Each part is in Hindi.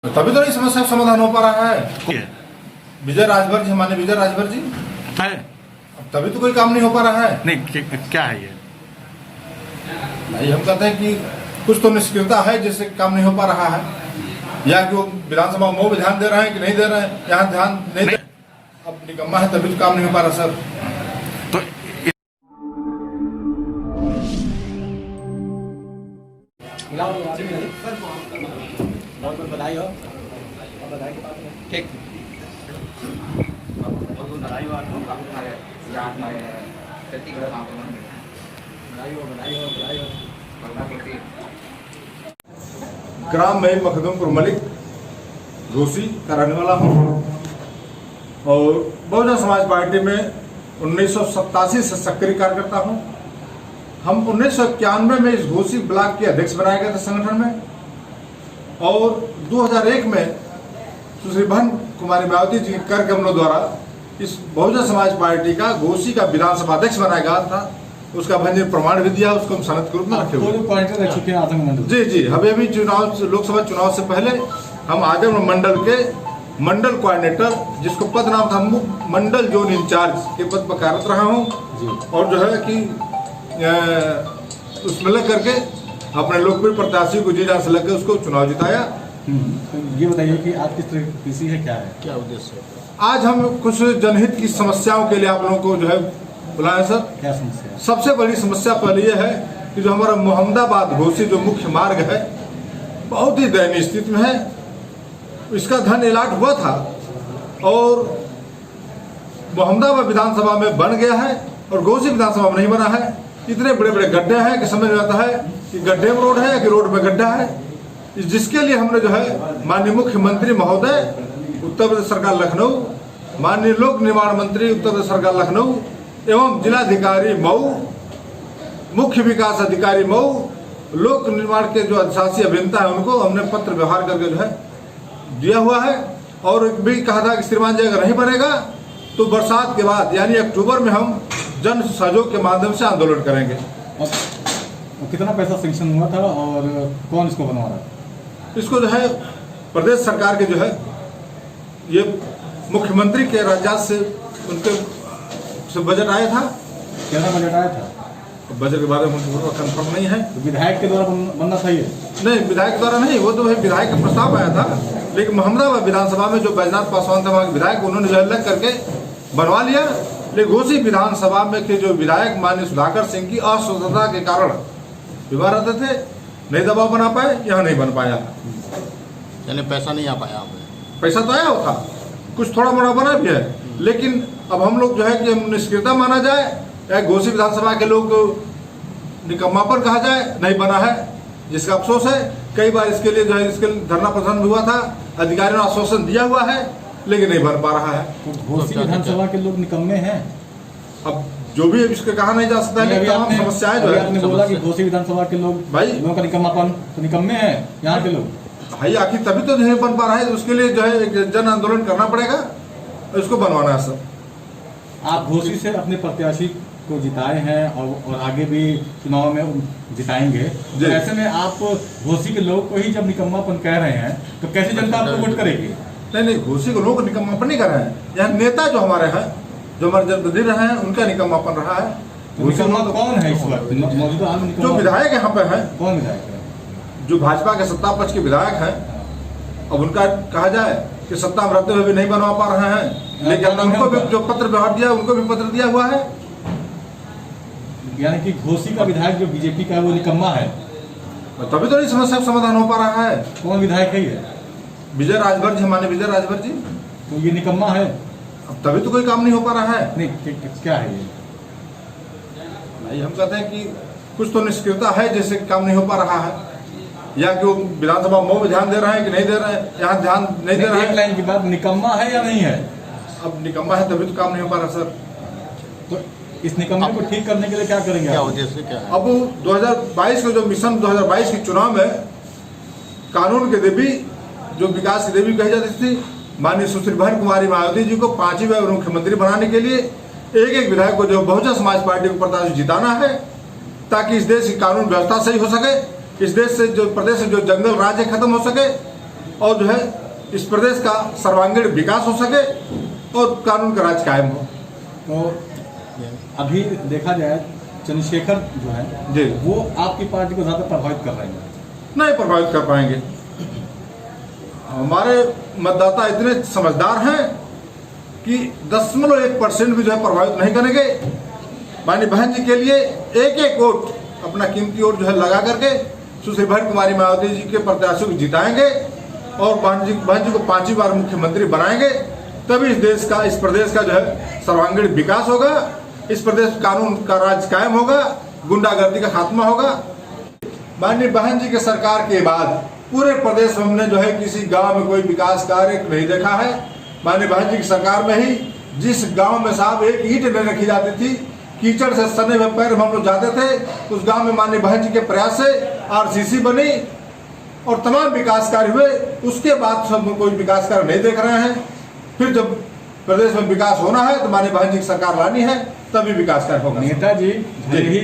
तभी तो इस समस्या का समाधान हो पा रहा है। विजय राजभर जी, हमारे विजय राजभर जी है। अब तभी तो कोई काम नहीं हो पा रहा है। नहीं, क्या है ये? नहीं, हम कहते हैं कि कुछ तो निष्क्रियता है जिससे काम नहीं हो पा रहा है, या कि वो विधानसभा में ध्यान दे रहे हैं कि नहीं दे रहे हैं, यहाँ ध्यान नहीं दे। अब निकम्मा है तभी तो काम नहीं हो पा रहा सर। तो बहुत बधाई हो। बधाई के बाद ठीक बधाई हो आपको। बधाई हो। ग्राम में मखदुमपुर मलिक घोसी का रहने वाला हूँ और बहुजन समाज पार्टी में 1987 से सक्रिय कार्यकर्ता हूँ। हम 1991 में इस घोसी ब्लॉक के अध्यक्ष बनाए गए थे संगठन में, और 2001 में सुश्री बहन कुमारी मायावती जी के कर कमलों द्वारा इस बहुजन समाज पार्टी का घोसी का विधानसभा अध्यक्ष बनाया गया था। उसका भंजन प्रमाण भी दिया, उसको हम सनद के रूप में रखे हुए। जी जी, अभी चुनाव, लोकसभा चुनाव से पहले हम आजम मंडल के मंडल कोऑर्डिनेटर, जिसको पद नाम था मंडल जोन इंचार्ज के पद पर कार्यरत रहा हूँ, और जो है कि उसमें लग करके अपने लोकप्रिय प्रत्याशी को जी जान से लगकर उसको चुनाव जिताया। तो ये बताइए कि आप किस तरह किसी है, क्या है, क्या उद्देश्य है? आज हम कुछ जनहित की समस्याओं के लिए आप लोगों को जो है बुलाए सर। क्या समस्या है? सबसे बड़ी समस्या पहले ये है कि जो हमारा मोहम्मदाबाद घोसी जो मुख्य मार्ग है बहुत ही दयनीय स्थिति में है। इसका धन अलाट हुआ था और मोहम्मदाबाद विधानसभा में बन गया है और घोसी विधानसभा में नहीं बना है। इतने बड़े बड़े गड्ढे हैं कि समझ में आता है कि गड्ढे में रोड है या कि रोड में गड्ढा है, जिसके लिए हमने जो है माननीय मुख्यमंत्री महोदय उत्तर प्रदेश सरकार लखनऊ, माननीय लोक निर्माण मंत्री उत्तर प्रदेश सरकार लखनऊ एवं जिलाधिकारी मऊ, मुख्य विकास अधिकारी मऊ, लोक निर्माण के जो अधिशासी अभियंता है उनको हमने पत्र व्यवहार करके जो है दिया हुआ है, और भी कहा था कि श्रीमान जी अगर नहीं बनेगा तो बरसात के बाद यानी अक्टूबर में हम जन सहयोग के माध्यम से आंदोलन करेंगे। कितना पैसा सैंक्शन हुआ था और कौन इसको बनवा रहा है? इसको जो है प्रदेश सरकार के जो है ये मुख्यमंत्री के राजस्व से उनके से बजट आया था। कितना बजट आया था? बजट के बारे में हमको कंफर्म नहीं है। तो विधायक के द्वारा बनना चाहिए? नहीं, विधायक द्वारा नहीं, वो तो है विधायक का प्रस्ताव आया था, लेकिन मोहम्मदाबाद विधानसभा में जो बैजनाथ पासवान थे वहाँ के विधायक, उन्होंने जो लग करके बनवा लिया। लेकिन घोसी विधानसभा में के जो विधायक माननीय सुधाकर सिंह की अस्वतंत्रता के कारण विवाह रहते थे, नहीं दबाव बना पाए, यहाँ नहीं बन पाया। यानी पैसा नहीं आ पाया? पैसा तो आया होता, कुछ थोड़ा मोड़ा बना भी है, लेकिन अब हम लोग जो है कि निष्क्रियता माना जाए या घोसी विधानसभा के लोग निकम्मापन कहा जाए, नहीं बना है, जिसका अफसोस है। कई बार इसके लिए जो है इसके धरना प्रदर्शन हुआ था, अधिकारियों ने आश्वासन दिया हुआ है, लेकिन नहीं बन पा रहा है। तो घोसी विधानसभा के लोग निकम्मे हैं। अब जो भी इसके कहा नहीं जा सकता है, तमाम समस्याएं जो है। आपने बोला कि घोसी विधानसभा के लोग भाई लोगों का निकम्मापन, तो निकम्मे हैं यहाँ के लोग। भाई आखिर तभी तो नहीं बन पा रहा है, तो उसके लिए जो है एक जन आंदोलन करना पड़ेगा, इसको बनवाना है सर। आप घोसी से अपने प्रत्याशी को जिताए हैं और आगे भी चुनाव में जिताएंगे, तो ऐसे में आप घोसी के लोग को ही जब निकम्मापन कह रहे हैं तो कैसे जनता आपको वोट करेगी? नहीं, घोसी को लोग निकम्मापन नहीं कर रहे हैं, यहाँ नेता जो हमारे हैं, जो हमारे जनप्रतिनिधि रहे हैं, उनका निकम्मापन रहा है। तो कौन है इस वक्त मौजूदा? जो विधायक यहाँ पे है, कौन विधायक है? जो भाजपा के सत्ता पक्ष के विधायक हैं, अब उनका कहा जाए कि सत्ता में रहते हुए भी नहीं बनवा पा रहे हैं, लेकिन हमने उनको भी जो पत्र व्यवहार दिया उनको भी पत्र दिया हुआ है। यानी कि घोसी का विधायक जो बीजेपी का है वो निकम्मा है, तभी तो इस समस्या का समाधान हो पा रहा है। कौन विधायक है ये? विजय राजभर जी, हमारे विजय राजभर जी। तो ये निकम्मा है? अब तभी तो कोई काम नहीं हो पा रहा है। नहीं, क्या है ये? नहीं, हम कहते हैं कि कुछ तो निष्क्रियता है जिससे काम नहीं हो पा रहा है, या कि वो विधानसभा में ध्यान दे रहे हैं कि नहीं दे रहे हैं, यहाँ ध्यान नहीं दे रहे हैं। एक लाइन की बात, निकम्मा है या नहीं है? अब निकम्मा है तभी तो काम नहीं हो पा रहा सर। तो इस निकम्मे को ठीक करने के लिए क्या करेंगे? क्या उद्देश्य क्या है? अब 2022 का जो मिशन 2022 के चुनाव में कानून की देवी, जो विकास की देवी कही जाती थी, माननीय सुश्री बहन कुमारी मायावती जी को 5वीं बार मुख्यमंत्री बनाने के लिए एक विधायक को जो बहुजन समाज पार्टी को प्रत्याशी जिताना है, ताकि इस देश की कानून व्यवस्था सही हो सके, इस देश से जो प्रदेश से जो जंगल राज खत्म हो सके, और जो है इस प्रदेश का सर्वांगीण विकास हो सके और कानून का राज कायम हो। तो अभी देखा जाए चंद्रशेखर जो है जी वो आपकी पार्टी को ज़्यादा प्रभावित कर रहे हैं। नहीं प्रभावित कर पाएंगे। हमारे मतदाता इतने समझदार हैं कि 0.1% भी जो है प्रभावित नहीं करेंगे। माननीय बहन जी के लिए एक एक वोट अपना कीमती वोट जो है लगा करके सुश्री बहन कुमारी मायावती जी के प्रत्याशियों को जिताएंगे और बहन जी को 5वीं बार मुख्यमंत्री बनाएंगे। तभी इस देश का, इस प्रदेश का जो है सर्वांगीण विकास होगा, इस प्रदेश कानून का राज कायम होगा, गुंडागर्दी का खात्मा होगा। माननीय बहन जी के सरकार के बाद पूरे प्रदेश में हमने जो है किसी गांव में कोई विकास कार्य नहीं देखा है। माननीय बहन जी की सरकार में ही जिस गांव में साहब एक ईंट नहीं रखी जाती थी, कीचड़ से सने हुए पैर हम लोग जाते थे, उस गांव में माननीय बहन जी के प्रयास से RCC बनी और तमाम विकास कार्य हुए। उसके बाद सब कोई विकास कार्य नहीं देख रहे हैं। फिर जब प्रदेश में विकास होना है तो माननीय बहन जी की सरकार लानी है, तभी विकास कार्य होगा। नेताजी ही,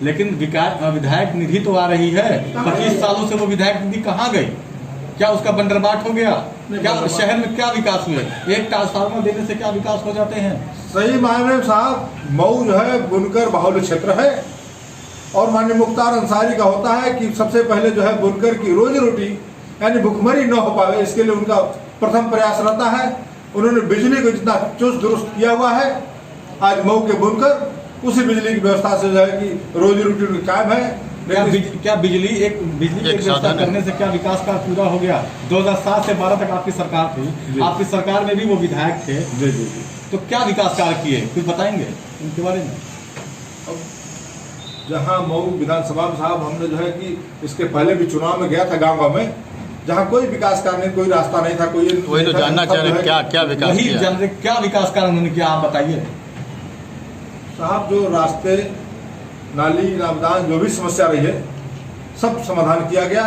लेकिन विधायक निधि तो आ रही है। 25 सालों से वो विधायक निधि कहाँ गई? क्या उसका बंदरबाट हो गया? क्या शहर में क्या विकास हुए? एक ट्रांसफार्मर देने से क्या विकास हो जाते हैं? सही मायने में साहब मऊ जो है बुनकर बाहुल्य क्षेत्र है और माननीय मुख्तार अंसारी का होता है कि सबसे पहले जो है बुनकर की रोजी रोटी यानी भुखमरी न हो पावे, इसके लिए उनका प्रथम प्रयास रहता है। उन्होंने बिजली को जितना चुस्त दुरुस्त किया हुआ है, आज मऊ के बुनकर उसी बिजली की व्यवस्था से जो है कि रोजी रोटी उनकी कायम है। क्या बिजली की व्यवस्था करने से क्या विकास का पूरा हो गया? 2007 से 12 तक आपकी सरकार थी, आपकी सरकार में भी वो विधायक थे। जी जी जी। तो क्या विकास कार्य किए, कुछ बताएंगे उनके बारे में? जहाँ मऊ विधानसभा में साहब हमने जो है कि इसके पहले भी चुनाव में गया था गाँव में, जहाँ कोई विकास कार्य नहीं, कोई रास्ता नहीं था, कोई वही तो जानना चाह रहे क्या क्या विकास किया? क्या विकास कार्य उन्होंने किया, आप बताइए साहब। जो रास्ते, नाली, नामदान, जो भी समस्या रही है सब समाधान किया गया।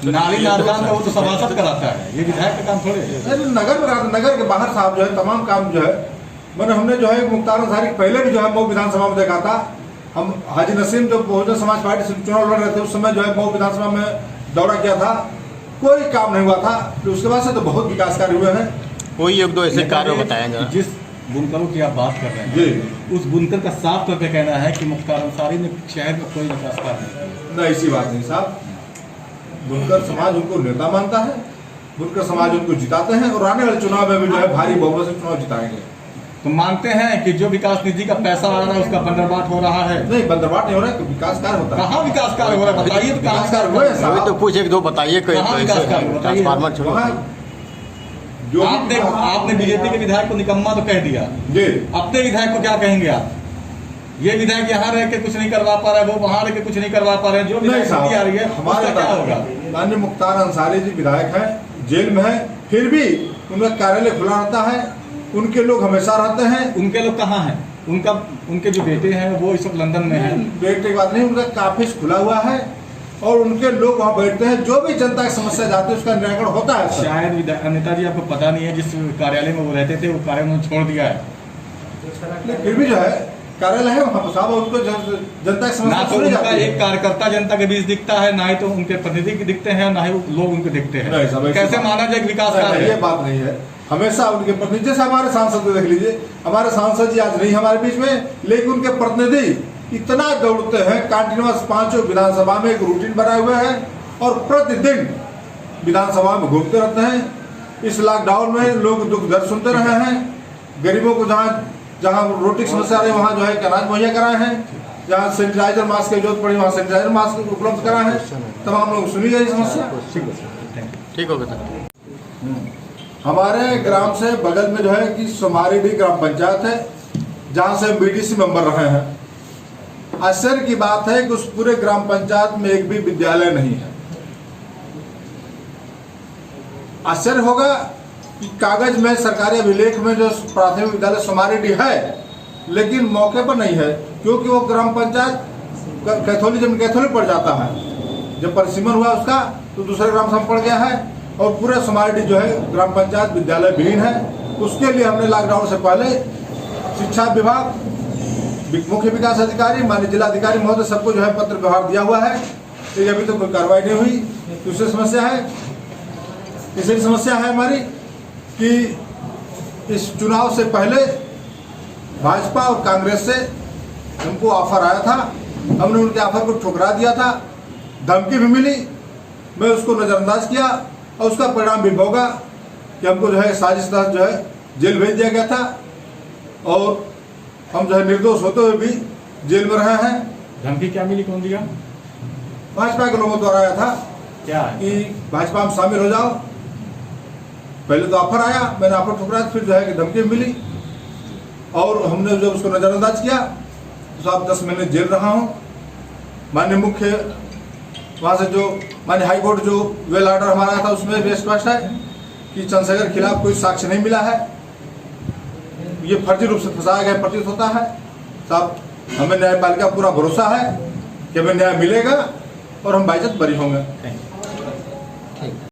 नाली नामदान का वो तो सभासद कराता है, ये विधायक का काम थोड़े है। नगर में कराता, नगर के बाहर साहब जो है तमाम काम जो है मैंने हमने जो है मुख्तार अंसारी पहले भी जो है मऊ विधानसभा में देखा था। हम हाजी नसीम जो बहुजन समाज पार्टी से चुनाव लड़ रहे थे, उस समय जो है मऊ विधानसभा में दौरा किया था, कोई काम नहीं हुआ था। तो उसके बाद से तो बहुत विकास कार्य हुए हैं। कोई एक दो ऐसे कार्य बताया जाए। जिस बुनकरों की आप बात कर रहे हैं, उस बुनकर का साफ तौर पे कहना है कि मुख्तार अंसारी ने शहर में कोई विकास कार्य नहीं किया। नहीं, ऐसी बात नहीं साहब। बुनकर समाज उनको नेता मानता है, बुनकर समाज उनको जिताते हैं और आने वाले चुनाव में भी जो है भारी बहुमत से चुनाव जिताएंगे। तो मानते हैं कि जो विकास निधि का पैसा आ रहा है उसका बंदरबाट हो रहा है? नहीं, बंदरबाट नहीं हो रहा है, विकास कार्य होता है। कहाँ विकास कार्य हो रहा है बताइए? तो विकास कार्य हुए हैं साहब। तो कुछ एक दो बताइए। ट्रांसफार्मर छोड़ो। आपने बीजेपी के विधायक को निकम्मा तो कह दिया जी, अपने विधायक को क्या कहेंगे आप? ये विधायक यहाँ रह के कुछ नहीं करवा पा रहे, वो वहाँ रह के कुछ नहीं करवा पा रहे, जो विधायक आ रही है हमारा क्या होगा? माननीय मुख्तार अंसारी जी विधायक हैं, जेल में है, फिर भी उनका कार्यालय खुला रहता है, उनके लोग हमेशा रहते हैं। उनके लोग कहाँ हैं? उनके जो बेटे हैं वो इस वक्त लंदन में हैं। बेटे की बात नहीं, उनका ऑफिस खुला हुआ है और उनके लोग वहाँ बैठते हैं। जो भी जनता की समस्या जाती है उसका निराकरण होता है। शायद नेताजी आपको पता नहीं है, जिस कार्यालय में वो रहते थे वो कार्यालय उन्होंने छोड़ दिया है। फिर भी जो है कार्यालय है वहाँ साहब, उनको जनता की समस्या ना तो उनका एक कार्यकर्ता जनता के बीच दिखता है, ना ही तो उनके प्रतिनिधि दिखते हैं, ना ही लोग उनको दिखते हैं। कैसे माना जाए विकास कार्य? ये बात नहीं है। हमेशा उनके प्रतिनिधि, जैसे हमारे सांसद देख लीजिए, हमारे सांसद जी आज नहीं हमारे बीच में, लेकिन उनके प्रतिनिधि इतना दौड़ते हैं, कंटिन्यूअस 5 विधानसभा में एक रूटीन बनाए हुए हैं और प्रतिदिन विधानसभा में घूमते रहते हैं। इस लॉकडाउन में लोग दुख दर्द सुनते रहे हैं, गरीबों को जहाँ रोटी की समस्या रही वहाँ जो है अनाज मुहैया कराए हैं, जहाँ सैनिटाइजर मास्क की जरूरत पड़ी वहाँ सैनिटाइजर मास्क उपलब्ध कराए हैं। तमाम लोग सुनी गई समस्या। ठीक हो गया। हमारे ग्राम से बगल में जो है कि सोमारीडी ग्राम पंचायत है, जहाँ से BDC मेंबर रहे हैं। आश्चर्य की बात है कि उस पूरे ग्राम पंचायत में एक भी विद्यालय नहीं है। आश्चर्य होगा कि कागज में सरकारी अभिलेख में जो प्राथमिक विद्यालय सोमारीडी है, लेकिन मौके पर नहीं है, क्योंकि वो ग्राम पंचायत कैथोलिक जब कैथोलिक पड़ जाता है, जब परिसीमन हुआ उसका तो दूसरे ग्राम से पड़ गया है और पूरा सोमारीडी जो है ग्राम पंचायत विद्यालय विहीन है। उसके लिए हमने लॉकडाउन से पहले शिक्षा विभाग, मुख्य विकास अधिकारी, माननीय जिलाधिकारी महोदय सबको जो है पत्र व्यवहार दिया हुआ है, लेकिन अभी तो कोई कार्रवाई नहीं हुई। दूसरी समस्या है तीसरी समस्या है हमारी कि इस चुनाव से पहले भाजपा और कांग्रेस से हमको ऑफर आया था, हमने उनके ऑफर को ठुकरा दिया था, धमकी भी मिली, मैं उसको नज़रअंदाज किया और उसका परिणाम भी भोगा कि हमको जो है साजिशदार जो है जेल भेज दिया गया था और हम जो है निर्दोष होते हुए भी जेल में रहे हैं। धमकी क्या मिली, कौन दिया? भाजपा के लोगों द्वारा आया था क्या कि भाजपा में शामिल हो जाओ। पहले तो ऑफर आया, मैंने ऑफर ठुकराया, फिर जो है कि धमकी मिली और हमने जब उसको नज़रअंदाज किया तो साहब 10 महीने जेल रहा हूँ। माननीय मुख्य वहाँ से जो माननीय हाई कोर्ट जो वेल ऑर्डर हमारा आया था उसमें भी स्पष्ट है कि चंद्रशेखर के खिलाफ कोई साक्ष्य नहीं मिला है, ये फर्जी रूप से फंसाया गया प्रतीत होता है। साहब हमें न्यायपालिका पूरा भरोसा है कि हमें न्याय मिलेगा और हम बाइज्जत बरी होंगे। Thank you.